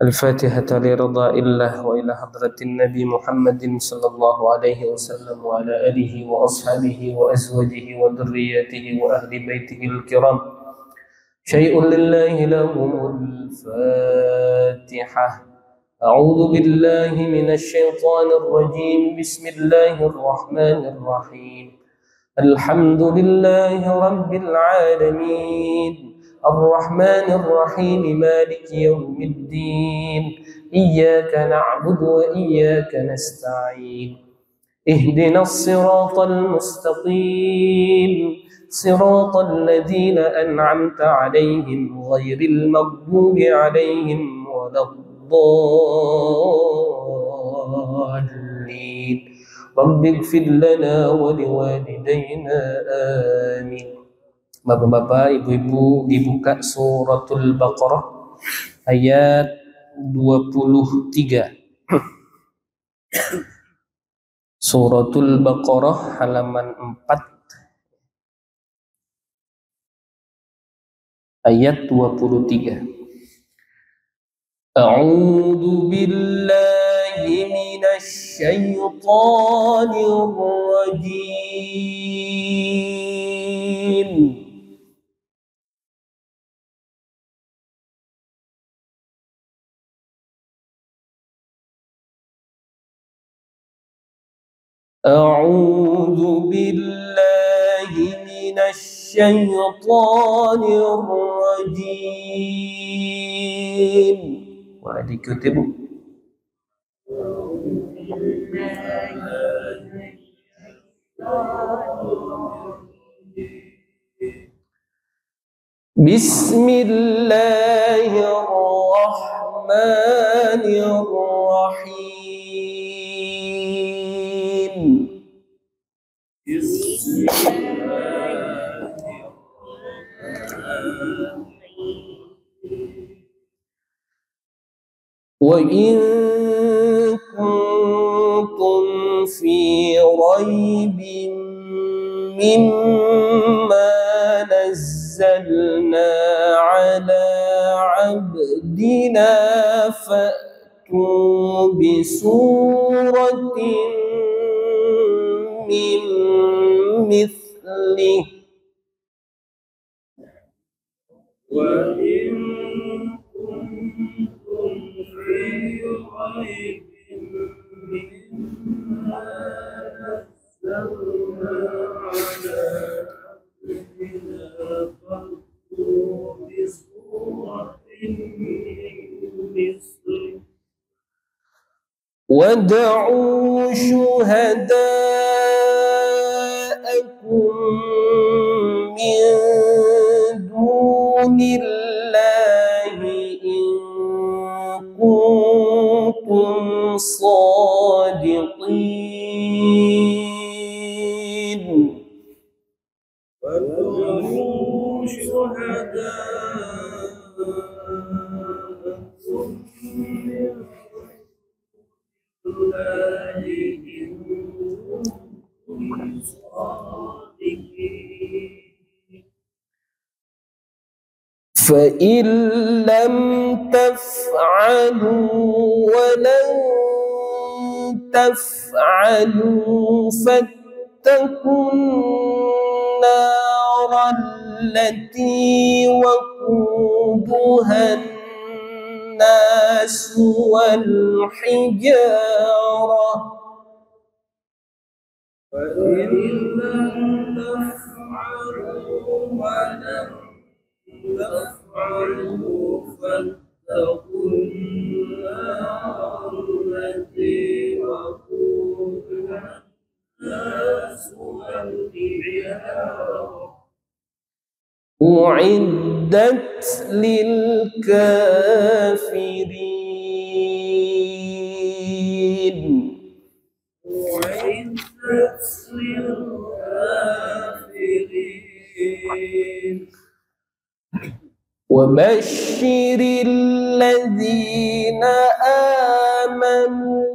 الفاتحة لرضا الله وإلى حضرة النبي محمد صلى الله عليه وسلم وعلى آله وأصحابه وأزواجه وذرياته وأهل بيته الكرام. شيء لله لهم الفاتحة. أعوذ بالله من الشيطان الرجيم. بسم الله الرحمن الرحيم. الحمد لله رب العالمين الرحمن الرحيم مالك يوم الدين إياك نعبد وإياك نستعين اهدنا الصراط المستقيم صراط الذين أنعمت عليهم غير المغضوب عليهم ولا الضالين. رب اغفر لنا ولوالدينا آمين. Bapak-bapak, ibu-ibu, dibuka suratul Baqarah ayat 23. Suratul Baqarah halaman 4 ayat 23. A'udzu billahi minasy syaithanir rajim. أعوذ بالله من الشيطان الرجيم. وهذه كتب بسم الله الرحمن الرحيم. وإن كنتم في ريب مما نزلنا على عبدنا فأتوا بسورة من مثله وإن كنتم في ريب مما نزلنا على عبدنا فأتوا بسورة من مثله وادعوا شهداءكم من دون الله إن كنتم صادقين. وادعوا شهداءكم من الله إن كنتم صادقين. فإن لم تفعلوا ولن تفعلوا فاتقوا النار التي وقودها الناس والحجارة. فإن لم تفعلوا ولن تفعلوا فاتقوا النار التي وقودها الناس والحجارة أعدت للكافرين. أعدت للكافرين. وبشر الذين آمنوا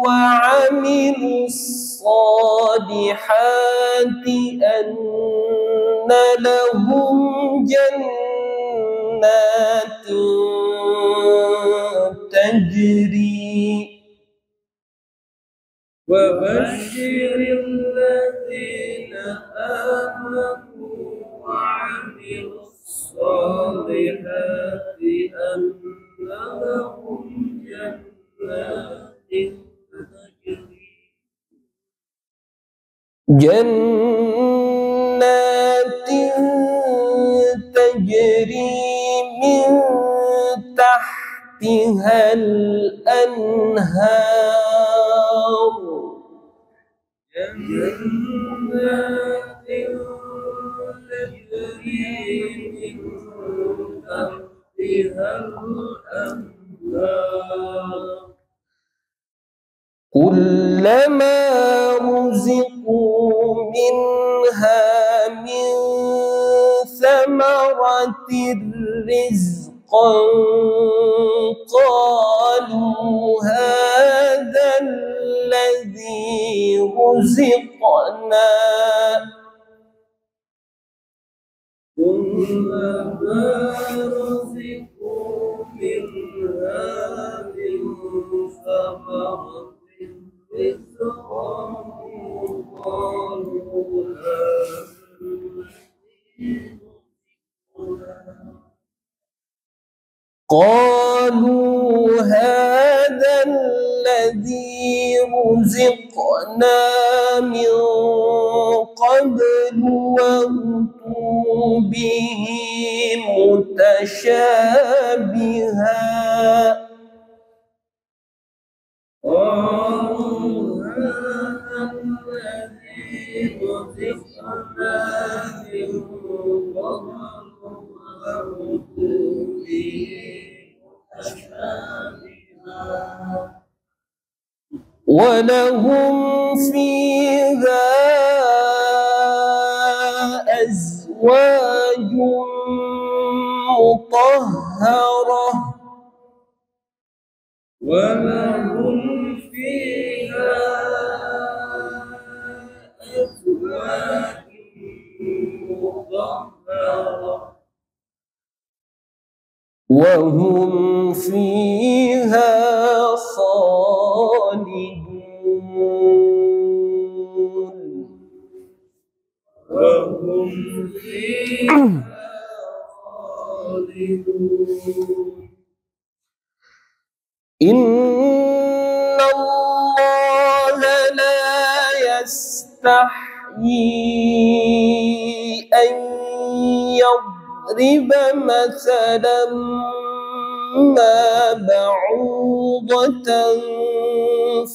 وعملوا الصالحات أن لهم جنات تجري وبشر الذين آمنوا وعملوا الصالحات أن لهم جنات تجري من تحتها الأنهار جنات تجري من تحتها الأنهار كلما رزقوا منها من ثمرة رزقا قالوا هذا الذي رزقنا كلما رزقوا منها من ثمرة رزقا قالوا هذا الذي رزقنا من قبل وأتوا به متشابها قالوا هذا الذي رزقنا من قبل وأتوا به متشابها ولهم فيها أزواج مطهرة ولهم فيها أزواج مطهرة وهم فيها خالدون وهم فيها خالدون إن الله لا يستحيي أن يضرب مثلا ما بعوضة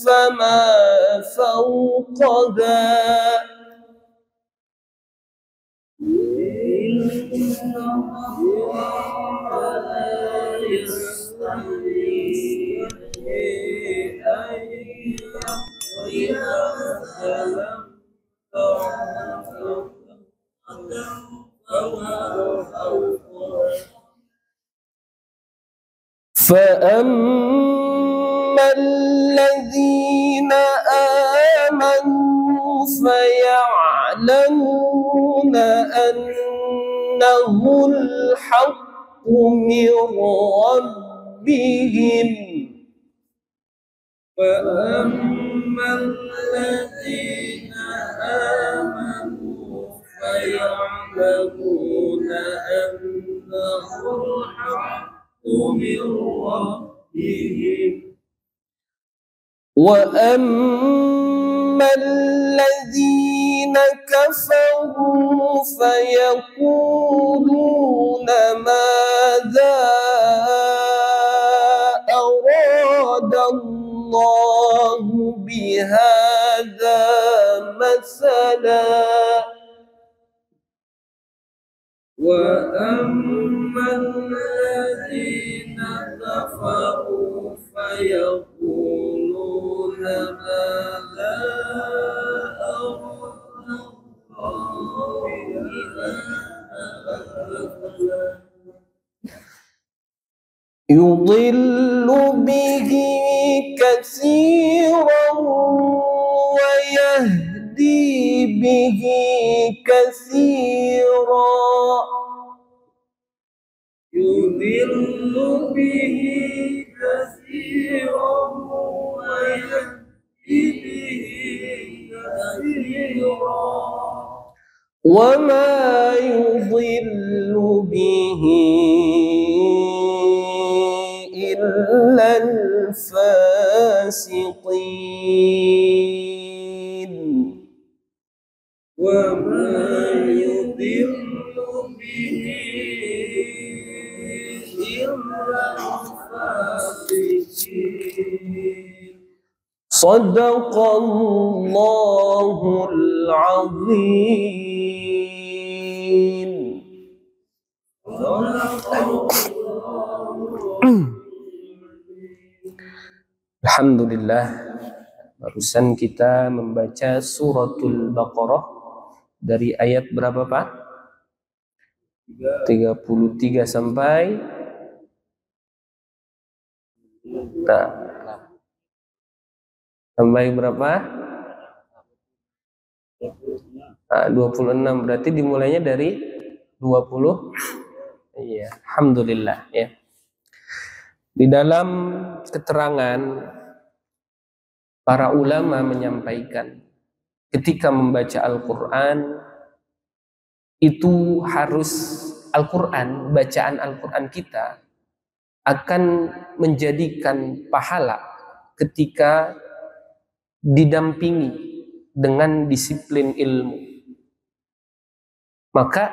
فما فوقها فأما الذين آمنوا فيعلمون أنه الحق من ربهم فأما الذين آمنوا فيعلمون أنه الحق من ربهم وأما الذين كفروا فيقولون ماذا أراد الله بهذا مثلا وأما الذين كفروا فيقولون ماذا أراد الله بهذا يضل به كثيرا ويهدي به كثيرا يضل به كثيرا ويهدي به كثيرا وما يضل به إلا الفاسقين وما يضل به إلا الفاسقين صدق الله العظيم. Alhamdulillah, barusan kita membaca suratul Baqarah dari ayat berapa Pak? 33 sampai sampai berapa? 26. Berarti dimulainya dari 20. Iya, alhamdulillah ya. Di dalam keterangan para ulama menyampaikan ketika membaca Al-Qur'an itu harus Al-Qur'an, bacaan Al-Qur'an kita akan menjadikan pahala ketika didampingi dengan disiplin ilmu. Maka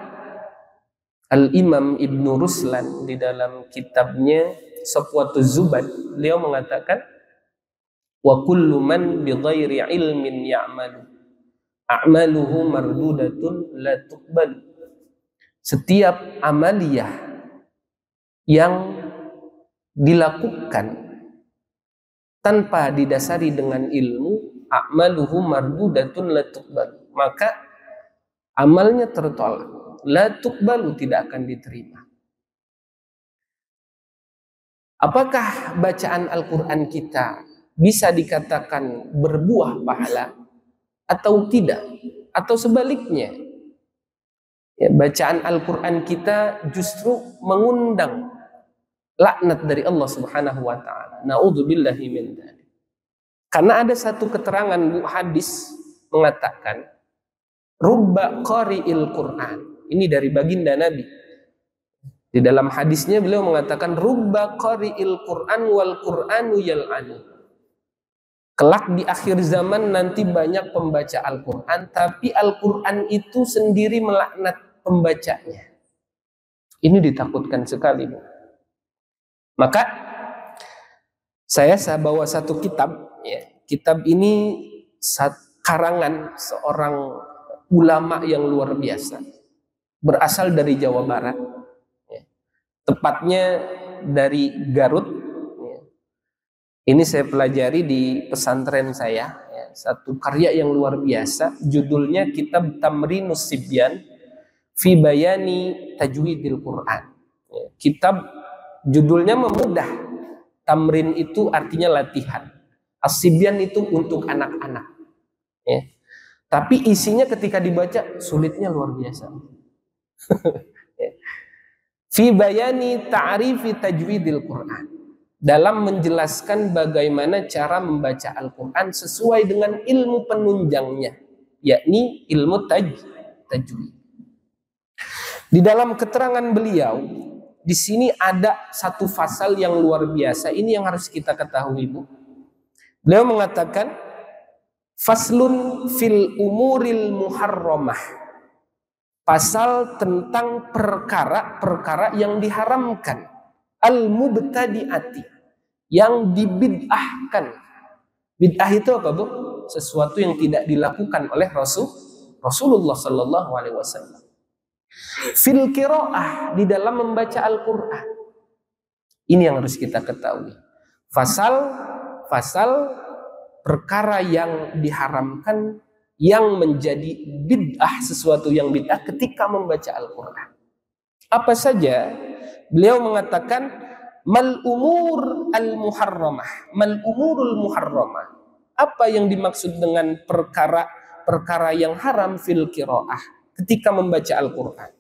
Al-Imam Ibnu Ruslan di dalam kitabnya Safwatuz Zubad, beliau mengatakan wa kullu man bighairi ilmin ya'malu a'maluhu mardudatun la tuqbal. Setiap amaliyah yang dilakukan tanpa didasari dengan ilmu, a'maluhu mardudatun la tuqbal, maka amalnya tertolak, la tuqbalu, tidak akan diterima. Apakah bacaan Al-Quran kita bisa dikatakan berbuah pahala atau tidak? Atau sebaliknya, ya, bacaan Al-Quran kita justru mengundang laknat dari Allah Subhanahu wa ta'ala. Na'udzubillahi min dzalik. Karena ada satu keterangan hadis mengatakan rubba qari'il Qur'an. Ini dari baginda Nabi. Di dalam hadisnya beliau mengatakan rubba qari'il Qur'an wal Qur'anu yal'anu. Kelak di akhir zaman nanti banyak pembaca Al-Qur'an, tapi Al-Qur'an itu sendiri melaknat pembacanya. Ini ditakutkan sekali. Maka saya bawa satu kitab, ya. Kitab ini karangan seorang ulama yang luar biasa, berasal dari Jawa Barat, ya. Tepatnya dari Garut, ya. Ini saya pelajari di pesantren saya, ya. Satu karya yang luar biasa, judulnya Kitab Tamrinus Sibyan fi Bayani Tajwidil Quran, ya. Kitab judulnya memudah. Tamrin itu artinya latihan. As-Sibyan itu untuk anak-anak, ya. Tapi isinya ketika dibaca sulitnya luar biasa. Fi bayani ta'rifi tajwidil Quran, dalam menjelaskan bagaimana cara membaca Al-Quran sesuai dengan ilmu penunjangnya, yakni ilmu tajwid. Di dalam keterangan beliau, di sini ada satu pasal yang luar biasa. Ini yang harus kita ketahui, Bu. Beliau mengatakan faslun fil umuril muharramah, pasal tentang perkara-perkara yang diharamkan, al-mubtadi'ati, yang dibid'ahkan. Bid'ah itu apa, Bu? Sesuatu yang tidak dilakukan oleh Rasulullah sallallahu alaihi wasallam. Fil qiraah, di dalam membaca Al-Qur'an. Ini yang harus kita ketahui. Pasal perkara yang diharamkan, yang menjadi bid'ah, sesuatu yang bid'ah ketika membaca Al-Quran. Apa saja? Beliau mengatakan mal umur al-muharramah, mal umurul muharramah. Apa yang dimaksud dengan perkara yang haram fil qiraah ketika membaca Al-Quran?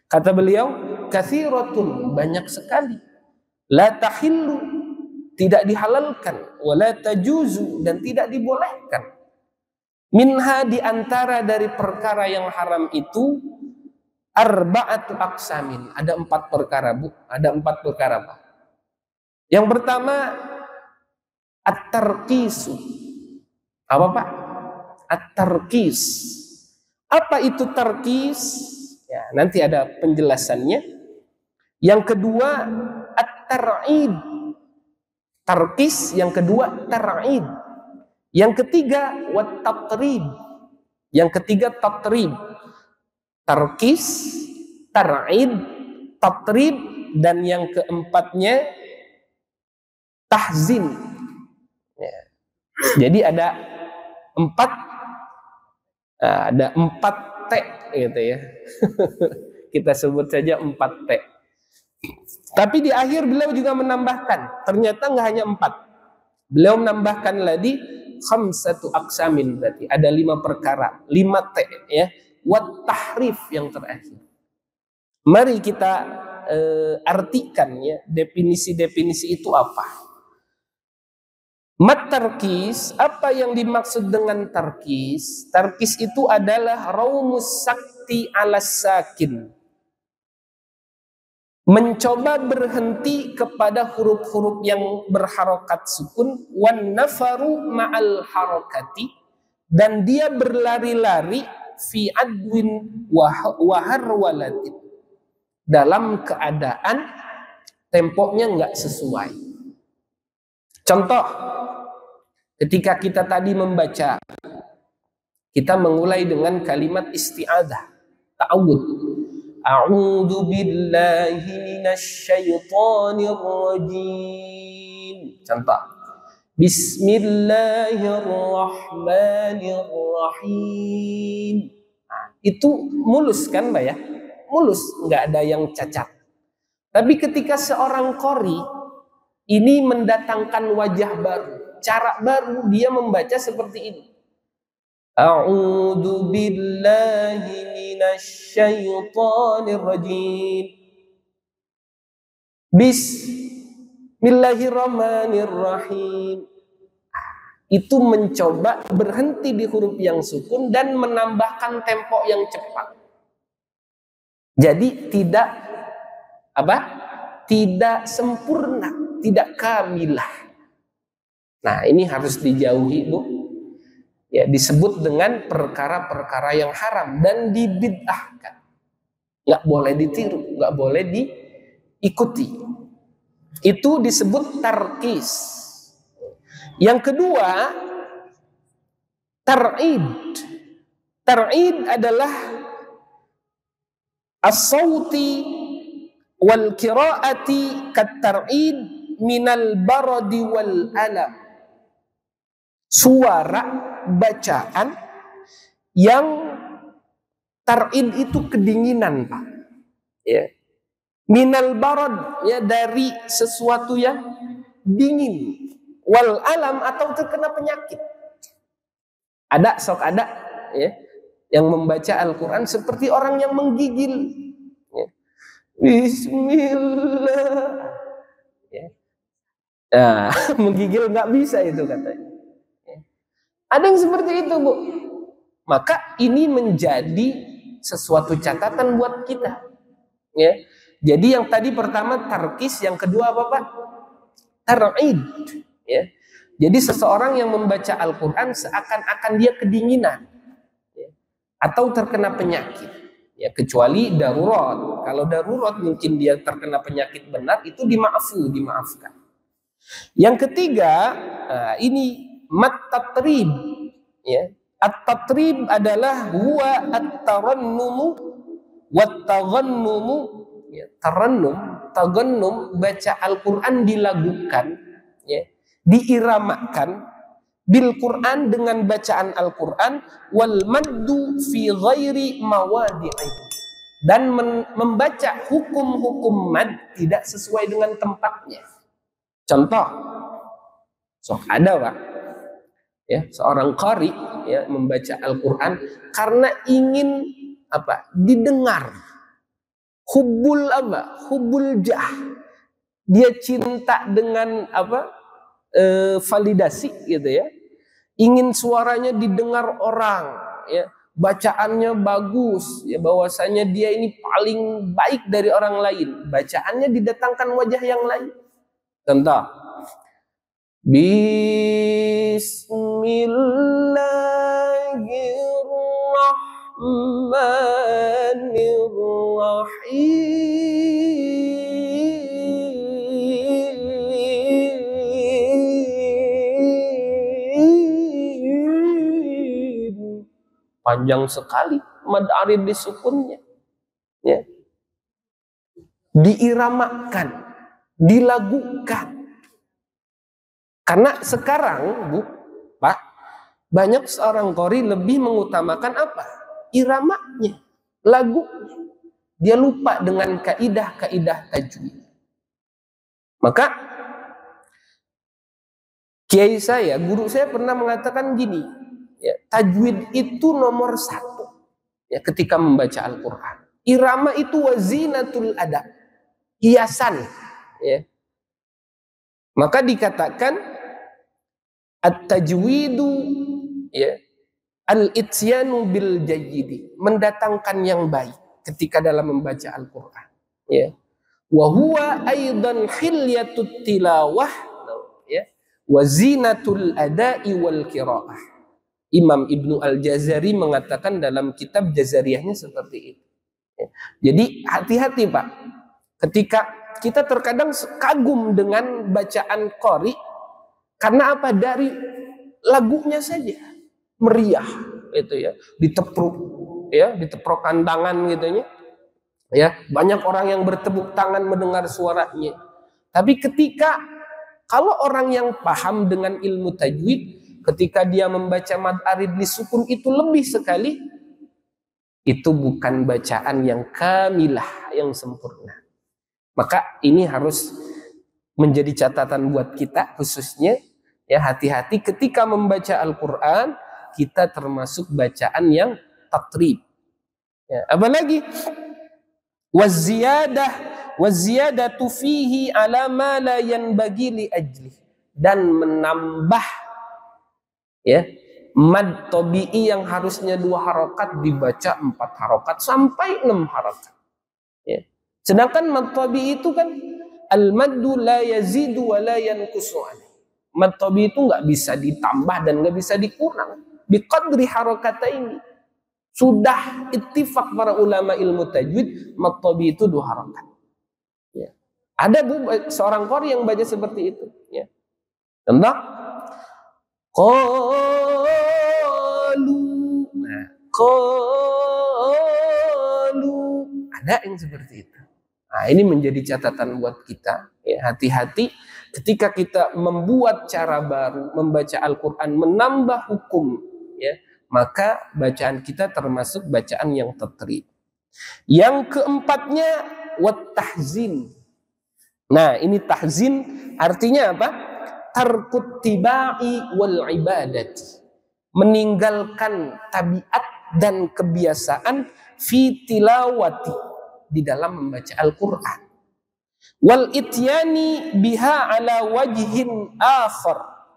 Kata beliau, kathiratun, banyak sekali. La tahillu, tidak dihalalkan, wala tajuzu, dan tidak dibolehkan. Minha, di antara dari perkara yang haram itu, arba'atu aqsamin, ada 4 perkara, Bu. Ada 4 perkara, Pak. Yang pertama, at-tarqisu. Apa, Pak? At-tarqis. Apa itu tarqis? Ya, nanti ada penjelasannya. Yang kedua, at-tar'id. Tarqis, yang kedua tar'id. Yang ketiga, wat-tatrib. Yang ketiga, tatrib. Tarqis, tar'id, tatrib, dan yang keempatnya tahzin. Ya. Jadi ada 4 T gitu ya. Kita sebut saja 4 T. Tapi di akhir beliau juga menambahkan, ternyata nggak hanya 4. Beliau menambahkan lagi khamsatu aqsamin, berarti ada 5 perkara, 5 T ya. Wat tahrif yang terakhir. Mari kita artikan ya, definisi-definisi itu apa. Tarkis, apa yang dimaksud dengan tarkis? Tarkis itu adalah raumus sakti alas sakin. Mencoba berhenti kepada huruf-huruf yang berharokat sukun, wan nafaru ma'al harokati, dan dia berlari-lari fi adwin waharwalatin, dalam keadaan tempoknya nggak sesuai. Contoh, ketika kita tadi membaca, kita memulai dengan kalimat isti'adzah, ta'awud. A'udzu billahi minasyaitonir rajim. Contoh, bismillahirrahmanirrahim. Nah, itu mulus kan, Mbak ya? Mulus, nggak ada yang cacat. Tapi ketika seorang qori ini mendatangkan wajah baru, cara baru, dia membaca seperti ini. A'udzu billahi minasyaitonir rajim. Bismillahirrahmanirrahim. Itu mencoba berhenti di huruf yang sukun dan menambahkan tempo yang cepat. Jadi tidak tidak sempurna, tidak kamilah. Nah, ini harus dijauhi, Bu. Ya, disebut dengan perkara-perkara yang haram dan dibid'ahkan. Nggak boleh ditiru, nggak boleh diikuti. Itu disebut tarkis. Yang kedua, tar'id. Tar'id adalah as-sauti wal qiraati kat-tar'id minal baradi wal alam. Suara bacaan yang tar'id itu kedinginan, Pak. Ya. Minal barad, ya, dari sesuatu yang dingin. Wal alam, atau terkena penyakit. Ada ya, yang membaca Al-Quran seperti orang yang menggigil. Ya. Bismillah. Ya. Nah, menggigil nggak bisa itu katanya. Ada yang seperti itu, Bu. Maka ini menjadi sesuatu catatan buat kita. Ya. Jadi yang tadi pertama tarkis, yang kedua apa, Pak? Tar'id. Ya. Jadi seseorang yang membaca Al-Quran seakan-akan dia kedinginan, ya, atau terkena penyakit. Ya, kecuali darurat. Kalau darurat mungkin dia terkena penyakit benar, itu dimaafkan. Yang ketiga, ini mat-tatrib, ya. At-tatrib adalah huwa at-tarannumu wat-taghannumu, ya. Tagannum, baca Al-Qur'an dilagukan, ya, diiramakan bil Qur'an, dengan bacaan Al-Qur'an, wal maddu fi ghairi mawadi'i, dan membaca hukum-hukum mad tidak sesuai dengan tempatnya. Contoh, ada, Pak, ya, seorang qari, ya, membaca Al-Quran karena ingin didengar. Hubbul jah. Dia cinta dengan validasi gitu ya, ingin suaranya didengar orang, ya, bacaannya bagus, ya, bahwasanya dia ini paling baik dari orang lain, bacaannya didatangkan wajah yang lain. Contoh, Bismillahirrahmanirrahim. Panjang sekali mad arid disukunnya, ya. Diiramakan, dilagukan. Karena sekarang, Bu, Pak, banyak seorang qori lebih mengutamakan apa? Iramanya, lagunya. Dia lupa dengan kaidah-kaidah tajwid. Maka kiai saya, guru saya pernah mengatakan gini, ya, tajwid itu nomor 1, ya, ketika membaca Al-Quran. Irama itu wazinatul ada, hiasan, ya. Maka dikatakan at-tajwidu, ya, al-ityanu bil jayyidi, mendatangkan yang baik ketika dalam membaca Al-Quran, ya. Wa huwa aidan hilyatut tilawah, ya, wa zinatul ada'i wal qiraah. Imam Ibnu Al-Jazari mengatakan dalam kitab Jazariyahnya seperti itu, ya. Jadi hati-hati, Pak, ketika kita terkadang kagum dengan bacaan qori. Karena apa? Dari lagunya saja meriah, itu ya, ditepruk, ya, diteprokan tangan gitu ya. Banyak orang yang bertepuk tangan mendengar suaranya. Tapi ketika kalau orang yang paham dengan ilmu tajwid, ketika dia membaca mad arid disukun itu lebih sekali, itu bukan bacaan yang kamilah, yang sempurna. Maka ini harus menjadi catatan buat kita khususnya, ya, hati-hati ketika membaca Al-Quran, kita termasuk bacaan yang tatrib, ya. Apalagi waziyadatu fihi ala ma la yanbaghi li ajli, dan menambah, ya, mad tabi'i yang harusnya 2 harokat dibaca 4 harokat sampai 6 harokat, ya. Sedangkan mad tabi'i itu kan al-maddu la yazidu wa la yanqusu. Mad tabi'i itu nggak bisa ditambah dan nggak bisa dikurang. Biqadri harokataini. Sudah ittifaq para ulama ilmu tajwid, mad tabi'i itu 2 harokat, ya. Ada, Bu, seorang qori yang baca seperti itu, ya. Contoh, qalu. Nah, qalu. Ada yang seperti itu. Nah, ini menjadi catatan buat kita, ya. Hati-hati ketika kita membuat cara baru membaca Al-Quran, menambah hukum, ya, maka bacaan kita termasuk bacaan yang tatrib. Yang keempatnya wat tahzin. Nah, ini tahzin artinya apa? Tarkut tibai wal ibadati, meninggalkan tabiat dan kebiasaan fi tilawati, di dalam membaca Al-Quran, wal ityani biha ala wajhin akhar,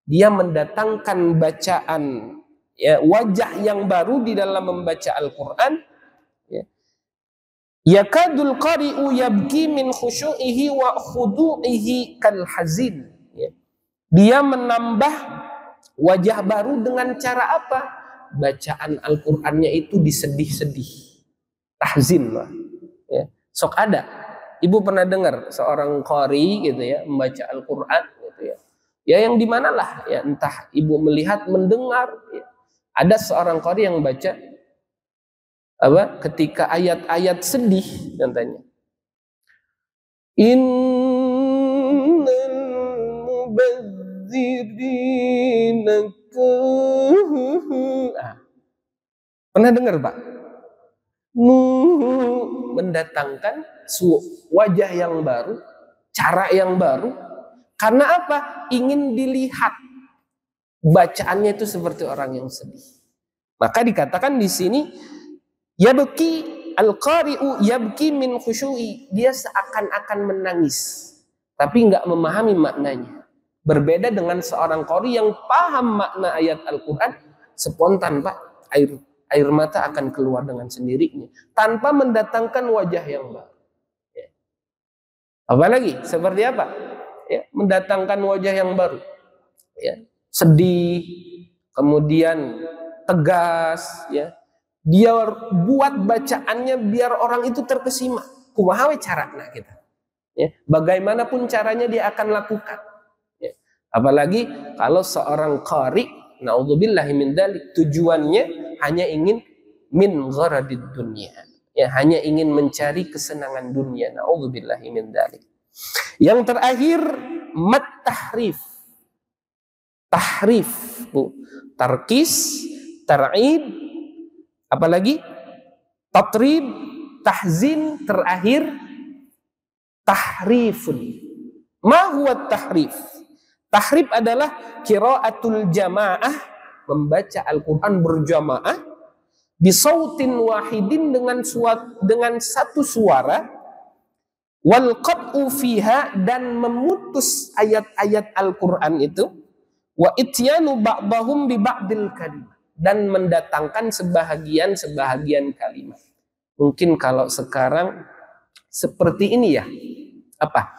dia mendatangkan bacaan, ya, wajah yang baru di dalam membaca Al-Quran, ya. Yakadul qari'u yabki min khusyu'ihi wa khudu'ihi kal hazin, ya. Dia menambah wajah baru dengan cara apa? Bacaan Al-Qurannya itu disedih-sedih, tahzin lah, ya. Sok ada, Ibu pernah dengar seorang qari gitu ya membaca Al-Quran gitu ya. Ya yang dimana lah, ya, entah Ibu melihat, mendengar, ya. Ada seorang qari yang baca apa? Ketika ayat-ayat sedih, contohnya, innal mubadzirina. Pernah dengar, Pak? Mendatangkan wajah yang baru, cara yang baru. Karena apa? Ingin dilihat bacaannya itu seperti orang yang sedih. Maka dikatakan di sini, yabki al-qari'u yabki min khusyu'i, dia seakan-akan menangis tapi nggak memahami maknanya. Berbeda dengan seorang qari yang paham makna ayat Al-Quran, spontan Pak, air mata akan keluar dengan sendirinya tanpa mendatangkan wajah yang baru. Ya. Apalagi seperti apa? Ya, mendatangkan wajah yang baru. Ya. Sedih, kemudian tegas, ya. Dia buat bacaannya biar orang itu terkesima. Kumaha we carana kita. Ya. Bagaimanapun caranya dia akan lakukan. Ya. Apalagi kalau seorang qari, naudzubillahi min dzalik, tujuannya hanya ingin min gharadid dunya. Ya, hanya ingin mencari kesenangan dunia. Naudzubillahi min dzalik. Yang terakhir, mat tahrif. Tahrif, Bu. Tarkis, tar'id, apalagi tatrib, tahzin, terakhir tahrifun. Ma huwa tahrif? Tahrif adalah qiraatul jamaah, membaca Al-Qur'an berjamaah bisautin wahidin dengan satu suara, wal qat'u fiha, dan memutus ayat-ayat Al-Qur'an itu, wa ityanu ba'dahum bi ba'dil kalimat, dan mendatangkan sebahagian kalimat. Mungkin kalau sekarang seperti ini ya, apa?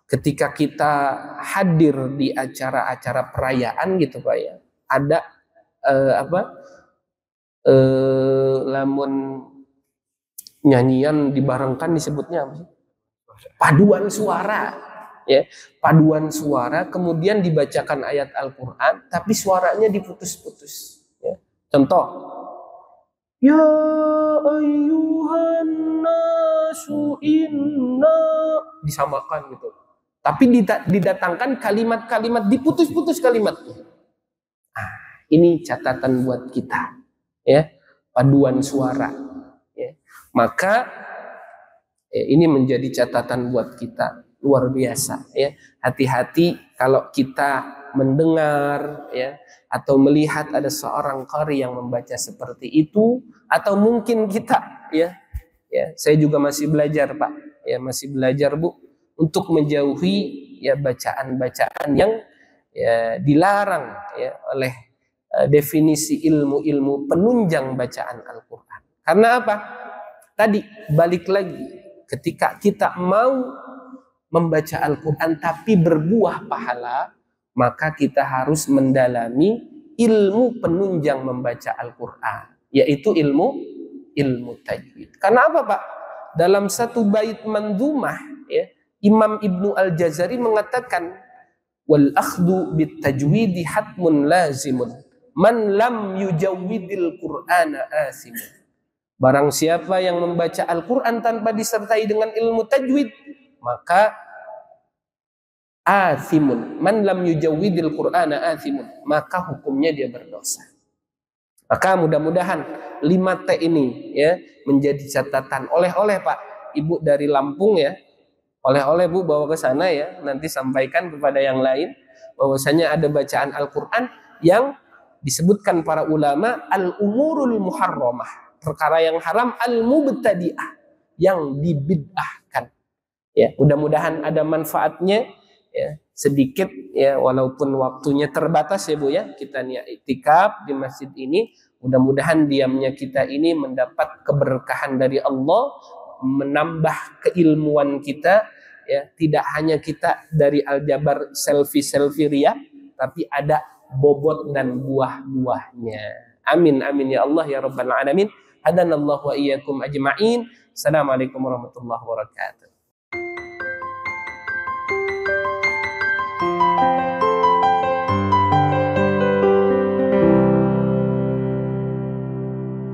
Ketika kita hadir di acara-acara perayaan gitu Pak ya, ada lamun nyanyian dibarengkan disebutnya apa sih? Paduan suara. Ya, paduan suara, kemudian dibacakan ayat Al-Quran tapi suaranya diputus-putus. Ya. Contoh, ya ayyuhan nasu inna, disamakan gitu, tapi didatangkan kalimat-kalimat, diputus-putus kalimatnya. Nah, ini catatan buat kita, ya, paduan suara. Ya. Maka ini menjadi catatan buat kita. Luar biasa, ya. Hati-hati kalau kita mendengar, ya, atau melihat ada seorang qari yang membaca seperti itu, atau mungkin kita, ya, saya juga masih belajar Pak, ya, masih belajar Bu, untuk menjauhi ya bacaan-bacaan yang ya dilarang ya oleh definisi ilmu-ilmu penunjang bacaan Al-Quran. Karena apa? Tadi balik lagi, ketika kita mau membaca Al-Quran tapi berbuah pahala, maka kita harus mendalami ilmu penunjang membaca Al-Quran, yaitu ilmu tajwid. Karena apa Pak? Dalam satu bait manzumah, ya, Imam Ibnu Al-Jazari mengatakan, wal akhdu bit tajwidi hatmun lazimun, man lam yujawwidil Qur'ana asimun. Barang siapa yang membaca Al-Quran tanpa disertai dengan ilmu tajwid, maka athimun, man lam yujawwidil Qur'ana athimun, maka hukumnya dia berdosa. Maka mudah-mudahan 5T ini ya menjadi catatan. Oleh-oleh Pak, Ibu dari Lampung ya, oleh-oleh Bu bawa ke sana ya, nanti sampaikan kepada yang lain bahwasanya ada bacaan Al-Quran yang disebutkan para ulama al-umurul muharramah, perkara yang haram, al-mubtadi'ah, yang dibid'ahkan. Ya, mudah-mudahan ada manfaatnya. Ya, sedikit ya, walaupun waktunya terbatas ya Bu ya, kita niat iktikaf di masjid ini, mudah-mudahan diamnya kita ini mendapat keberkahan dari Allah, menambah keilmuan kita ya, tidak hanya kita dari aljabar selfie ria, tapi ada bobot dan buah-buahnya. Amin amin ya Allah ya rabbal alamin. Hadanallahu wa iyyakum ajma'in. Assalamualaikum warahmatullahi wabarakatuh.